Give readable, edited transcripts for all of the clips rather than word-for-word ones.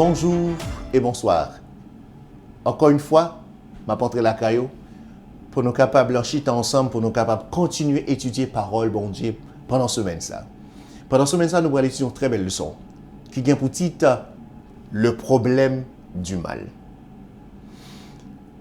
Bonjour et bonsoir. Encore une fois, m'apporter la caillou pour nous capables d'enchiter ensemble, pour nous capables de continuer à étudier parole bon Dieu pendant la semaine ça. Pendant la semaine ça, nous allons étudier une très belle leçon qui vient pour titre le problème du mal.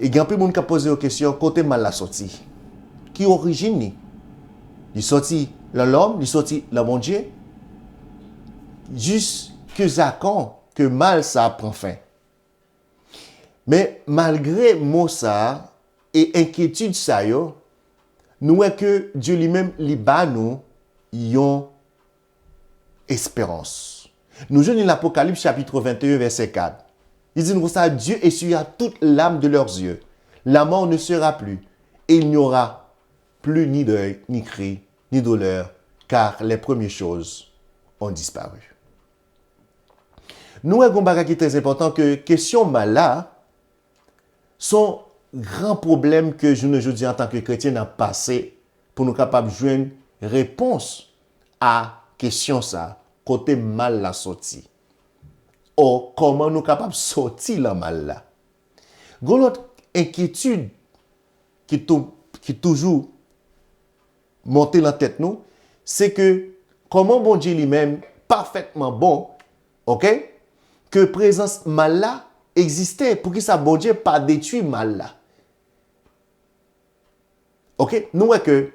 Et il y a un peu de monde qui a posé la question côté mal la sortie. Qui origine ni? Il sorti l'homme, il sorti le bon Dieu. Jusqu'à quand que mal ça prend fin. Mais malgré mot ça et inquiétude ça yo, nous voyons que Dieu lui-même li ba nous yon espérance. Nous jouons dans l'Apocalypse chapitre 21 verset 4. Il dit nous ça, Dieu essuiera toute l'âme de leurs yeux. La mort ne sera plus et il n'y aura plus ni deuil, ni cri, ni douleur, car les premières choses ont disparu. Nous avons un bagage qui est très important que question mal là sont grands problèmes que je ne dis en tant que chrétien n'a passé pour nous capables de jouer une réponse à question ça côté mal la sortie. Or comment nous capables sortir la mal là. L'autre inquiétude qui toujours monter dans la tête nous, c'est que comment bon Dieu lui-même parfaitement bon, OK? Que présence mal là existait pour que ça bon Dieu pas détruit mal là. OK? Nous voyons que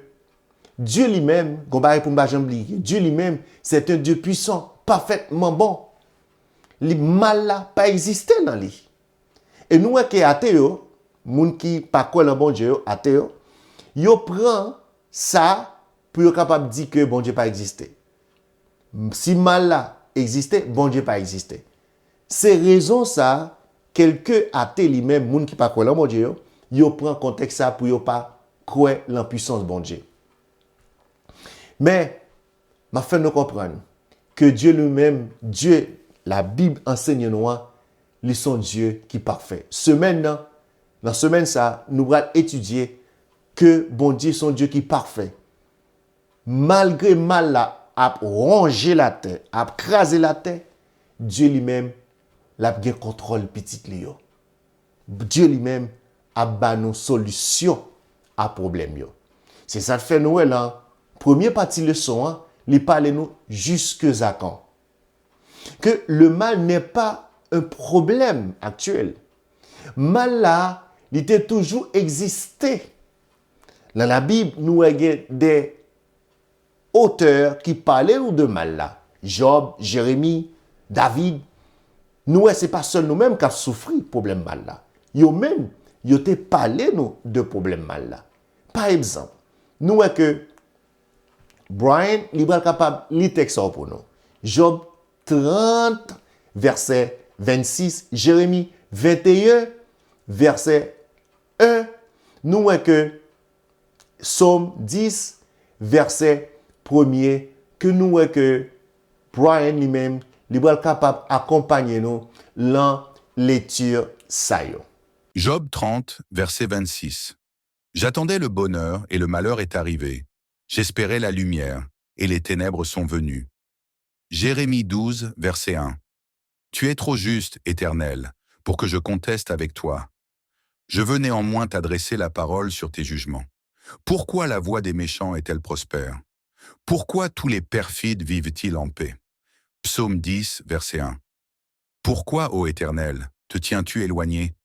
Dieu lui-même, Dieu lui-même, c'est un Dieu puissant, parfaitement bon. Le mal là pas existé dans lui. Et nous voyons que athée, moun qui pas quoi le bon Dieu, athée, yo prend ça pour être capable de dire que bon Dieu pas existé. Si mal là existait, bon Dieu pas existé. C'est raison ça, quelques athées lui-même, moun qui pas croire en bon Dieu, yo prend contexte ça pour yo pas croire l'impuissance bon Dieu. Mais m'a fait nous comprendre que Dieu lui-même, Dieu, la Bible enseigne nous, lui son Dieu qui est parfait. Dans la semaine ça, nous allons étudier que bon Dieu son Dieu qui est parfait. Malgré mal là, a rongé la terre, a crasé la terre, Dieu lui-même la bien contrôle petit Léo. Dieu lui-même a ba nous solution à problème yo. C'est ça fait nous là. Première partie leçon, il parle nous jusqu'à quand. Que le mal n'est pas un problème actuel. Mal là, il était toujours existé. Dans la Bible, nous avons des auteurs qui parlaient de mal là. Job, Jérémie, David. Nous, ce n'est pas seul nous-mêmes qui avons souffert de problème mal là. Nous-mêmes, nous avons parlé de problème mal là. Par exemple, nous voyons que Brian est capable de lire texte pour nous. Job 30, verset 26, Jérémie 21, verset 1. Nous voyons que Psaume 10, verset 1er, que nous voyons que Brian lui-même est capable d'accompagner nous dans la lecture saillot. Job 30, verset 26. J'attendais le bonheur et le malheur est arrivé. J'espérais la lumière et les ténèbres sont venues. Jérémie 12, verset 1. Tu es trop juste, Éternel, pour que je conteste avec toi. Je veux néanmoins t'adresser la parole sur tes jugements. Pourquoi la voie des méchants est-elle prospère? Pourquoi tous les perfides vivent-ils en paix? Psaume 10, verset 1. Pourquoi, ô Éternel, te tiens-tu éloigné?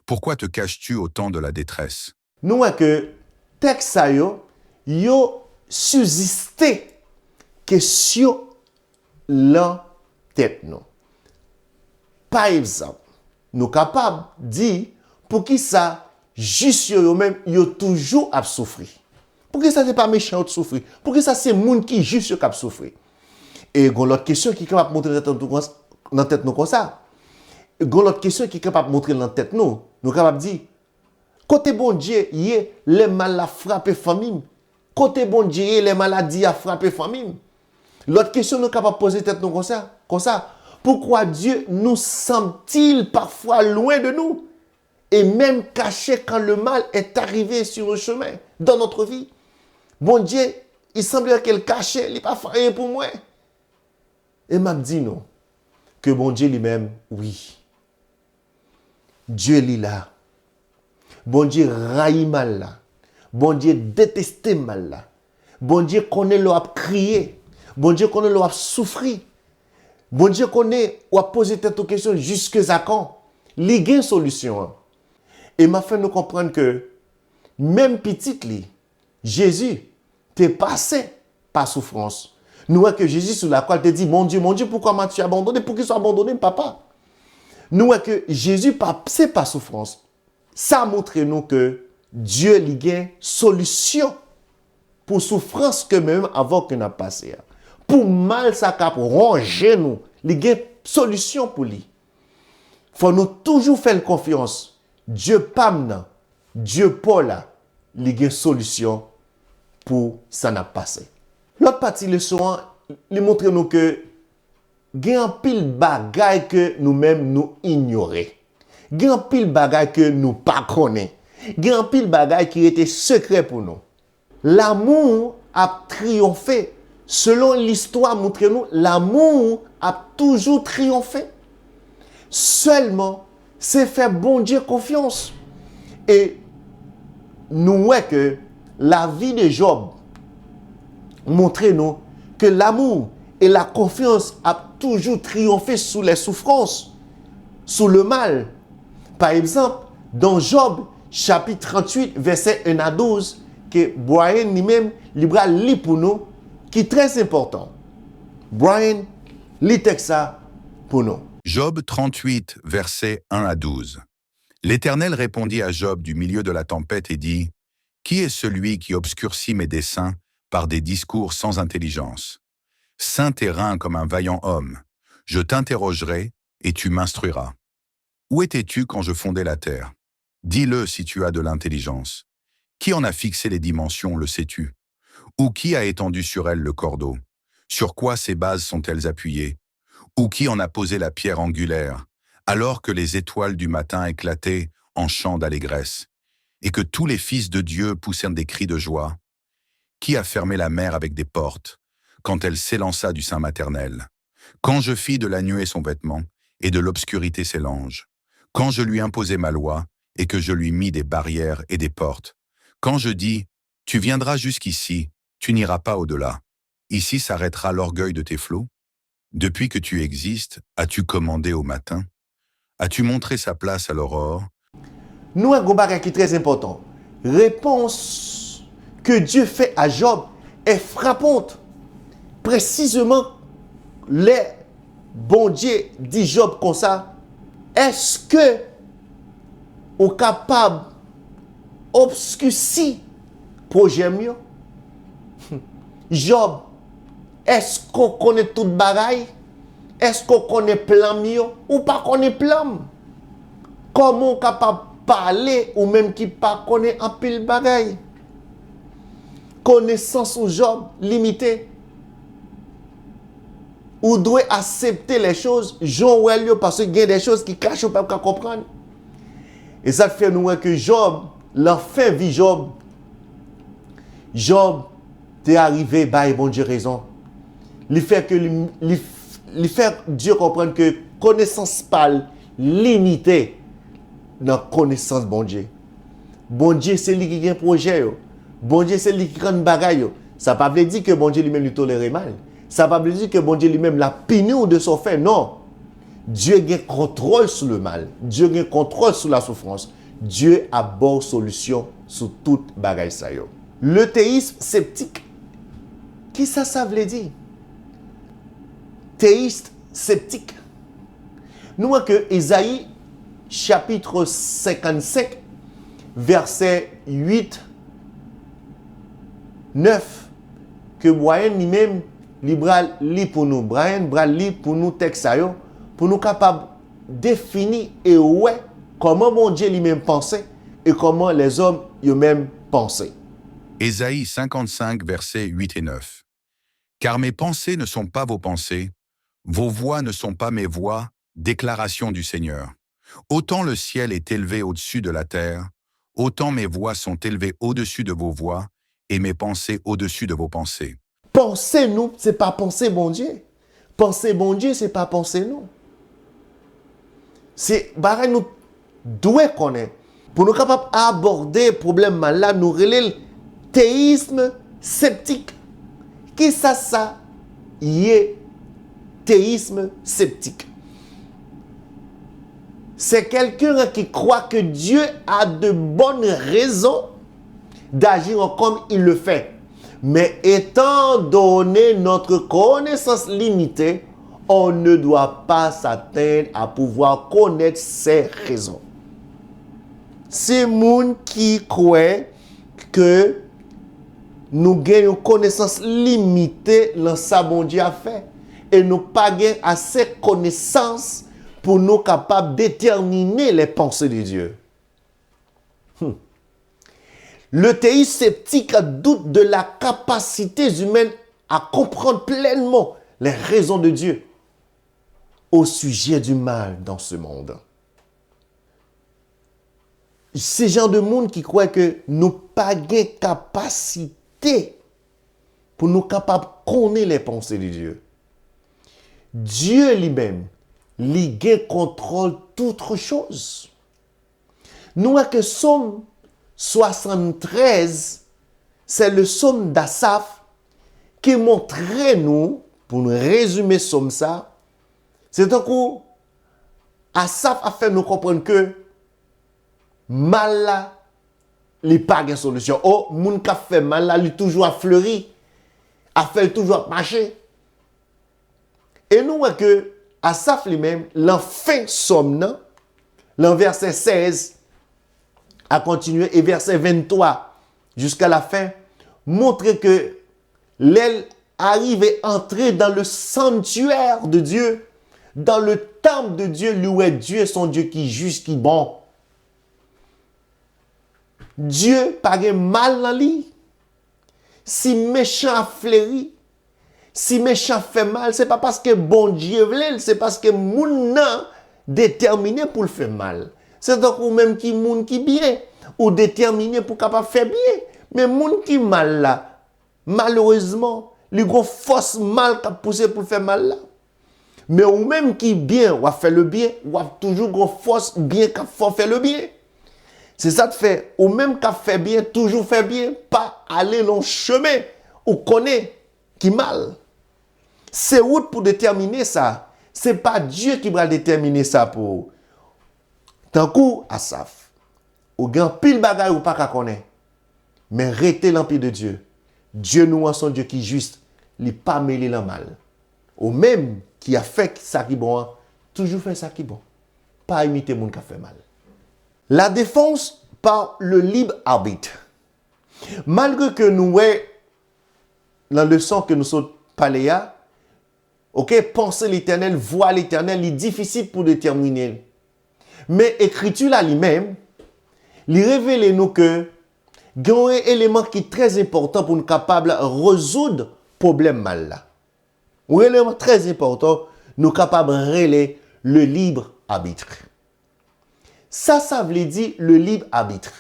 Pourquoi te caches-tu au temps de la détresse? Nous voyons que texte ça yo subsisté question la tête nous. Par exemple, nous capables de dire pour qui ça juste yo même yo toujours à souffrir. Pour qui ça c'est pas méchant de souffrir. Pour qui ça c'est monde qui juste qui a souffrir. Et l'autre question qui est capable de montrer dans la tête nous comme ça. L'autre question qui est capable de montrer dans la tête nous capable de dire côté bon Dieu, les mal a frappé famille. Côté bon Dieu, les maladies a frappé famille. L'autre question nous capable de poser tête nous comme ça. Pourquoi Dieu nous semble-t-il parfois loin de nous et même caché quand le mal est arrivé sur le chemin dans notre vie? Bon Dieu, il semblerait qu'il caché, il n'est pas fait pour moi. Et m'a dit non. que bon Dieu lui-même, oui. Dieu est là. Bon Dieu raille mal là. Bon Dieu déteste mal là. Bon Dieu connaît l'on a crié. Bon Dieu connaît l'on a souffri. Bon Dieu connaît ou a posé cette question jusque à quand. Il y a une solution. Et m'a fait nous comprendre que même petit li, Jésus t'est passé par souffrance. Nous voyons que Jésus sur la croix te dit, mon Dieu, pourquoi m'as-tu abandonné? Pour qu'il soit abandonné, papa. Nous voyons que Jésus passé par souffrance. Ça montre nous que Dieu a une solution pour souffrance que même avant que nous passé. Pour mal ça cap ronger nous, il y a une solution pour lui. Faut nous toujours faire confiance. Dieu pamna, Dieu Paul là, il y a une solution pour ça n'a passé. L'autre partie le soin, il montre nous que il y a un pile bagay que nous-mêmes nous ignorons. Il y a un pile bagay que nous pas connaissons. Il y a un pile bagay qui était secret pour nous. L'amour a triomphé. Selon l'histoire, montre-nous, l'amour a toujours triomphé. Seulement, c'est faire bon Dieu confiance. Et nous voyons que la vie de Job montre-nous que l'amour et la confiance a toujours triomphé sous les souffrances, sous le mal. Par exemple, dans Job, chapitre 38, verset 1 à 12, que Brian lui-même lit pour nous, qui est très important. Brian lit ça pour nous. Job 38, versets 1 à 12. L'Éternel répondit à Job du milieu de la tempête et dit, « Qui est celui qui obscurcit mes desseins par des discours sans intelligence? Saint et rein comme un vaillant homme, je t'interrogerai et tu m'instruiras. Où étais-tu quand je fondais la terre? Dis-le si tu as de l'intelligence. Qui en a fixé les dimensions, le sais-tu? Ou qui a étendu sur elles le cordeau? Sur quoi ses bases sont-elles appuyées? Ou qui en a posé la pierre angulaire, alors que les étoiles du matin éclataient en chants d'allégresse, et que tous les fils de Dieu poussèrent des cris de joie? Qui a fermé la mer avec des portes, quand elle s'élança du sein maternel? Quand je fis de la nuée son vêtement, et de l'obscurité ses langes? Quand je lui imposai ma loi, et que je lui mis des barrières et des portes? Quand je dis, tu viendras jusqu'ici, tu n'iras pas au-delà. Ici s'arrêtera l'orgueil de tes flots? Depuis que tu existes, as-tu commandé au matin? As-tu montré sa place à l'aurore? Nous avons un bagage qui est très important. Réponse que Dieu fait à Job est frappante. Précisément, les bon Dieu dit Job comme ça. Est-ce que vous êtes capable d'obscurcir projet mieux? Job, est-ce qu'on connaît tout bagaille? Est-ce qu'on connaît plan mieux ou pas connaît plan? Comment on est capable de parler ou même qui pas connaît un pile bagaille? Connaissance ou Job limitée. Ou doit accepter les choses, Jean Wellio, parce qu'il y a des choses qui cachent ou pas comprendre. Et ça fait nous que Job, l'enfant vit Job. Job, t'es arrivé, bah, bon Dieu raison. Il fait Dieu comprendre que connaissance pâle, limitée dans connaissance bon Dieu. Bon Dieu, c'est lui qui a un projet. Bon Dieu, c'est lui qui a un bagaille. Ça ne veut pas dire que bon Dieu lui-même lui tolère mal. Ça ne veut pas dire que bon Dieu lui-même l'a puni ou de son fait. Non. Dieu a un contrôle sur le mal. Dieu a un contrôle sur la souffrance. Dieu a bonne solution sur toute bagaille ça yo. Le théisme sceptique. Qui ça veut dire? Théiste sceptique. Nous voyons que Ésaïe, chapitre 55, verset 8, 9, que Brian lui-même lit pour nous. Brian lit pour nous texte pour nous capables de définir et ouais comment mon Dieu lui-même pensait et comment les hommes eux-mêmes pensaient. Ésaïe 55, versets 8 et 9. Car mes pensées ne sont pas vos pensées, vos voix ne sont pas mes voix, déclaration du Seigneur. Autant le ciel est élevé au-dessus de la terre, autant mes voix sont élevées au-dessus de vos voix et mes pensées au-dessus de vos pensées. Penser nous, c'est pas penser bon Dieu. Penser bon Dieu, c'est pas penser nous. C'est pareil, nous devons connaître. Pour nous capables d'aborder le problème là, nous relèvons le théisme sceptique. Qui ça y est théisme sceptique? C'est quelqu'un qui croit que Dieu a de bonnes raisons d'agir comme il le fait. Mais étant donné notre connaissance limitée, on ne doit pas s'atteindre à pouvoir connaître ses raisons. C'est moun qui croit que nous gagnons une connaissance limitée dans ça bon Dieu a fait et nous pas gagnons assez de connaissances pour nous capables de déterminer les pensées de Dieu. Le théiste sceptique doute de la capacité humaine à comprendre pleinement les raisons de Dieu au sujet du mal dans ce monde. C'est genre de monde qui croit que nous pas de capacité pour nous capables de connaître les pensées de Dieu. Dieu lui-même, il contrôle toutes choses. Nous avons que Somme 73, c'est le Somme d'Asaph qui montrait nous, pour nous résumer Somme ça, c'est un coup, Asaph a fait nous comprendre que mal là, il n'y a pas de solution. Oh, moun qui a fait mal là, il toujours a fleuri, a fait toujours marcher. Et nous voyons que Asaph lui-même, l'enfin Somme, l'en verset 16, a continué, et verset 23 jusqu'à la fin, montre que l'aile arrive et entrer dans le sanctuaire de Dieu, dans le temple de Dieu, où est Dieu, son Dieu qui est juste, qui est bon. Dieu paraît mal dans lui. Si méchant a fleuri, si méchant fait mal, c'est pas parce que bon Dieu veut, c'est parce que moun nan déterminé pour le faire mal. C'est donc ou même qui moun qui bien ou déterminé pour capable faire bien. Mais moun qui mal là, malheureusement, le gros force mal qui a poussé pour faire mal là. Mais ou même qui bien ou a fait le bien, ou a toujours gros force bien qui a fait le bien. C'est ça de fait, ou même qui a fait bien, toujours fait bien, pas aller dans le chemin ou connaît qui mal. C'est route pour déterminer ça. C'est pas Dieu qui va déterminer ça pour. Tant coup, Asaph, ou gan pile bagay ou pas qu'à connaître. Mais restez l'empire de Dieu. Dieu nous en son Dieu qui est juste, il pas mêlé le mal. Ou même qui a fait ça qui est bon, toujours fait ça qui est bon. Pas imiter moun qui a fait mal. La défense par le libre arbitre. Malgré que nous ayons la leçon que nous sommes parlé, ok, penser l'éternel, voir l'éternel, il est difficile pour déterminer. Mais l'écriture là lui-même, il révèle nous que il y a un élément qui est très important pour nous capables de résoudre le problème mal là. Un élément très important, nous capables de régler le libre arbitre. Ça veut dire le libre arbitre.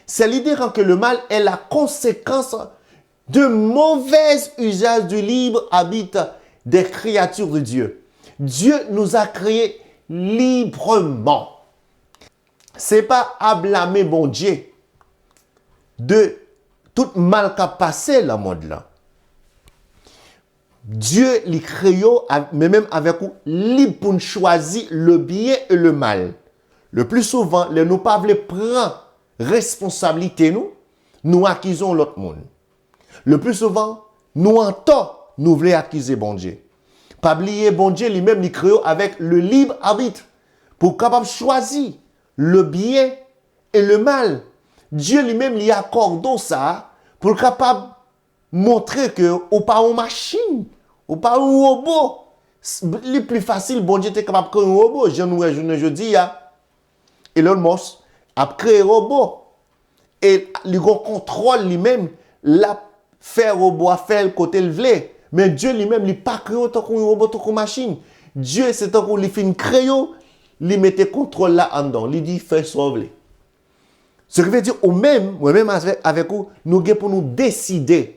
C'est l'idée que le mal est la conséquence de mauvais usage du libre arbitre des créatures de Dieu. Dieu nous a créés librement. C'est pas à blâmer bon Dieu de tout mal qui a passé dans le monde là. Dieu les créé, mais même avec nous, libre pour choisir le bien et le mal. Le plus souvent, les nous pas voulons prendre responsabilité nous accusons l'autre monde. Le plus souvent, nous en tort, nous voulons accuser bon Dieu. Pas oublier bon Dieu lui-même il crée avec le libre arbitre pour capable choisir le bien et le mal. Dieu lui-même lui accorde ça pour capable montrer que ou pas une machine, ou pas un robot. Le plus facile bon Dieu est capable de créer un robot, je dis Elon Musk a créé un robot et il contrôle lui-même la faire robot à faire le côté le vle. Mais Dieu lui-même il pas créé autant qu'un robot tant qu'une machine. Dieu c'est tant qu'il fait créer, il mettait contrôle là en dedans, il dit fais sauver. Ce qui veut dire au même avec vous, nous avons pour nous décider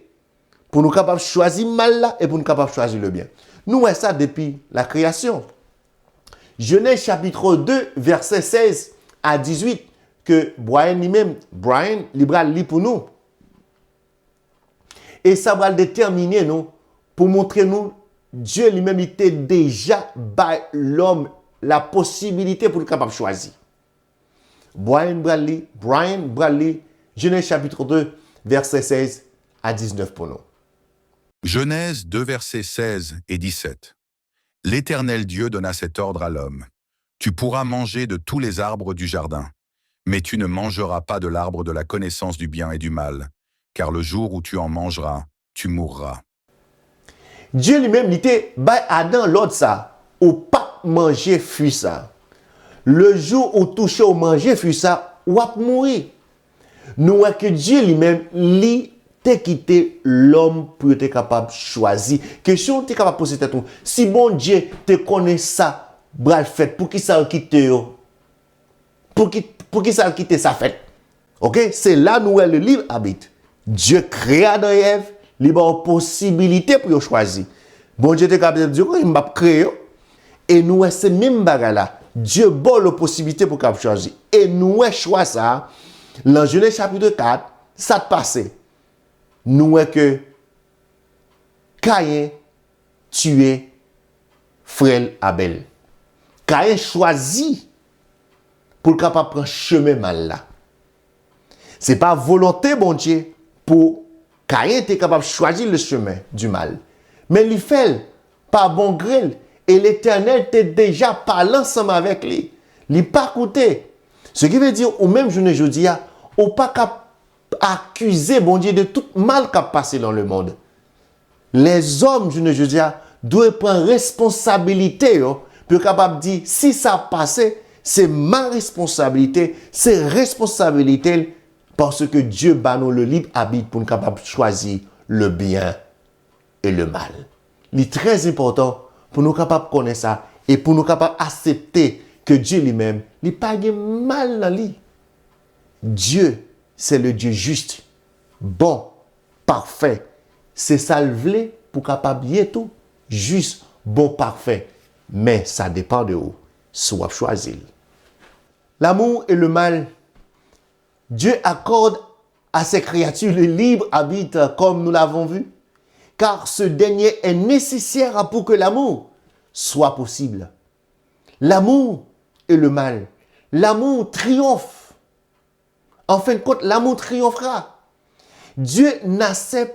pour nous capables de choisir mal là et pour nous capables de choisir le bien. Nous voyons ça depuis la création. Genèse chapitre 2, verset 16 à 18, que Brian lui-même, il va lire pour nous. Et ça va déterminer nous, pour montrer nous, Dieu lui-même était déjà by l'homme la possibilité pour le capable de choisir. Brian Bradley, Genèse chapitre 2, verset 16 à 19 pour nous. Genèse 2, versets 16 et 17. L'Éternel Dieu donna cet ordre à l'homme. Tu pourras manger de tous les arbres du jardin, mais tu ne mangeras pas de l'arbre de la connaissance du bien et du mal, car le jour où tu en mangeras, tu mourras. Dieu lui-même il était Adam l'autre ça, ou pas manger fruit ça. Le jour où toucher ou manger fruit ça, ou à mourir. Nous voyons que Dieu lui-même lui t'a quitté l'homme pour être capable de choisir. Question tu es capable de poser tête. Si bon Dieu te connaît ça, bral fait pour qui ça quitte pour qui ça quitte sa fête. OK, c'est là où le livre habite. Dieu créa Adam et Ève, il a une possibilité pour choisir. Bon Dieu te capable de dire il m'a créé et nous c'est même bagarre là. Dieu donne la possibilité pour qu'on choisir. Et nous choix ça dans Genèse chapitre 4, ça te passe. Nous que Caïn tué frère Abel. Caïn choisit pour capable prendre chemin mal là. C'est pas volonté bon Dieu pour Caïn était capable de choisir le chemin du mal. Mais il fait par bon gré et l'Éternel était déjà parlé ensemble avec lui. Il pas écouté. Ce qui veut dire au même journée jeudi ou pas accuser bon Dieu de tout mal qui a passé dans le monde. Les hommes je dis doivent prendre responsabilité pour capable dire si ça a passé, c'est ma responsabilité, c'est responsabilité parce que Dieu bat nous le libre habite pour nous capable de choisir le bien et le mal. Il est très important pour nous capables de connaître ça et pour nous capables d'accepter que Dieu lui-même, il n'a pas de mal dans lui. Dieu, c'est le Dieu juste, bon, parfait. C'est ça le voulait pour capable de tout. Juste, bon, parfait. Mais ça dépend de où. Soit choisir. L'amour et le mal, Dieu accorde à ses créatures le libre arbitre comme nous l'avons vu. Car ce dernier est nécessaire pour que l'amour soit possible. L'amour et le mal. L'amour triomphe. En fin de compte, l'amour triomphera. Dieu n'accepte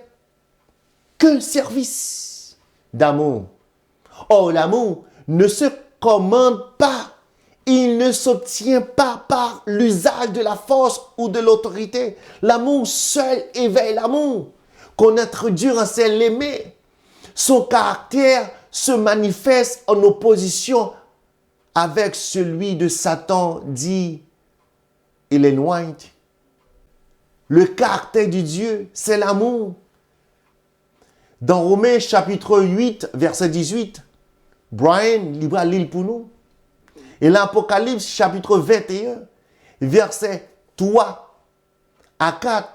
qu'un service d'amour. Or, l'amour ne se commande pas. Il ne s'obtient pas par l'usage de la force ou de l'autorité. L'amour seul éveille l'amour. Connaître Dieu en c'est l'aimer. Son caractère se manifeste en opposition avec celui de Satan, dit Ellen White. Le caractère de Dieu, c'est l'amour. Dans Romains chapitre 8, verset 18, Brian libra l'île pour nous. Et l'Apocalypse chapitre 21, verset 3 à 4,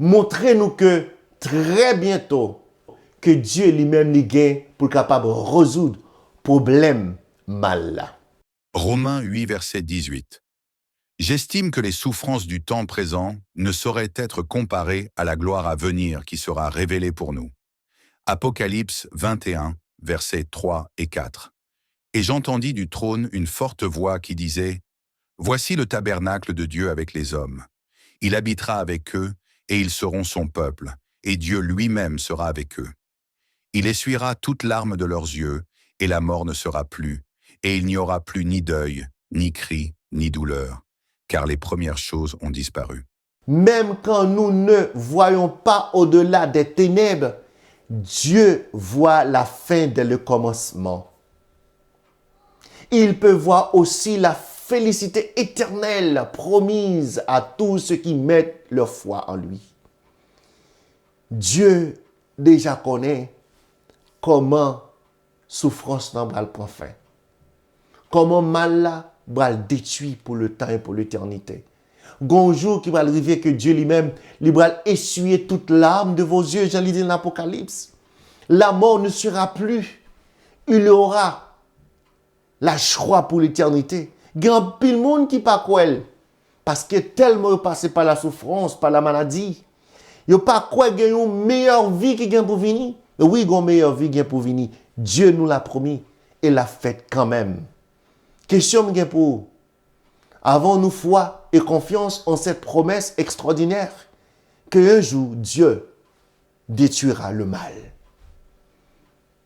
montrez-nous que très bientôt, que Dieu lui-même lui gagne pour capable de résoudre le problème mal là. Romains 8, verset 18. J'estime que les souffrances du temps présent ne sauraient être comparées à la gloire à venir qui sera révélée pour nous. Apocalypse 21, versets 3 et 4. Et j'entendis du trône une forte voix qui disait « Voici le tabernacle de Dieu avec les hommes. Il habitera avec eux, et ils seront son peuple, et Dieu lui-même sera avec eux. Il essuiera toute larme de leurs yeux, et la mort ne sera plus, et il n'y aura plus ni deuil, ni cri, ni douleur, car les premières choses ont disparu. » Même quand nous ne voyons pas au-delà des ténèbres, Dieu voit la fin dès le commencement. Il peut voir aussi la félicité éternelle promise à tous ceux qui mettent leur foi en lui. Dieu déjà connaît comment souffrance n'a pas le point fin. Comment mal là va le détruire pour le temps et pour l'éternité. Gonjour qui va arriver que Dieu lui-même va essuyer toute larme de vos yeux, j'en lis dans l'Apocalypse. La mort ne sera plus. Il y aura la joie pour l'éternité. Il y a un pile monde qui pas quoi parce que tellement passé par la souffrance, par la maladie. Yo pas quoi qu'il y a une meilleure vie qui vient pour venir. Oui, il y a une meilleure vie qui vient pour venir. Dieu nous l'a promis et l'a fait quand même. Question pour avons-nous foi et confiance en cette promesse extraordinaire qu'un jour Dieu détruira le mal.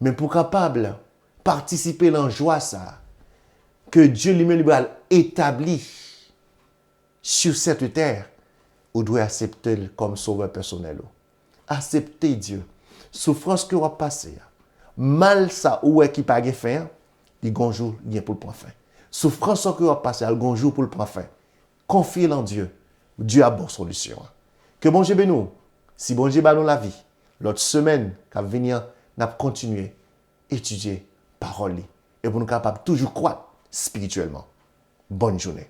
Mais pour capable participer dans la joie ça, que Dieu lui-même va établir sur cette terre, on doit accepter comme sauveur personnel. Accepter Dieu. Souffrance que va passer. Mal ça ou est qui pas fin, il y a un jour il y pour le point fin. Souffrance que va passer, il y a un jour pour le point fin. Confiez en Dieu. Dieu a bonne solution. Que bon Dieu bénisse. Si bon Dieu nous la vie, l'autre semaine qui va venir, nous allons continuer à étudier parole et pour nous capables toujours croître spirituellement. Bonne journée.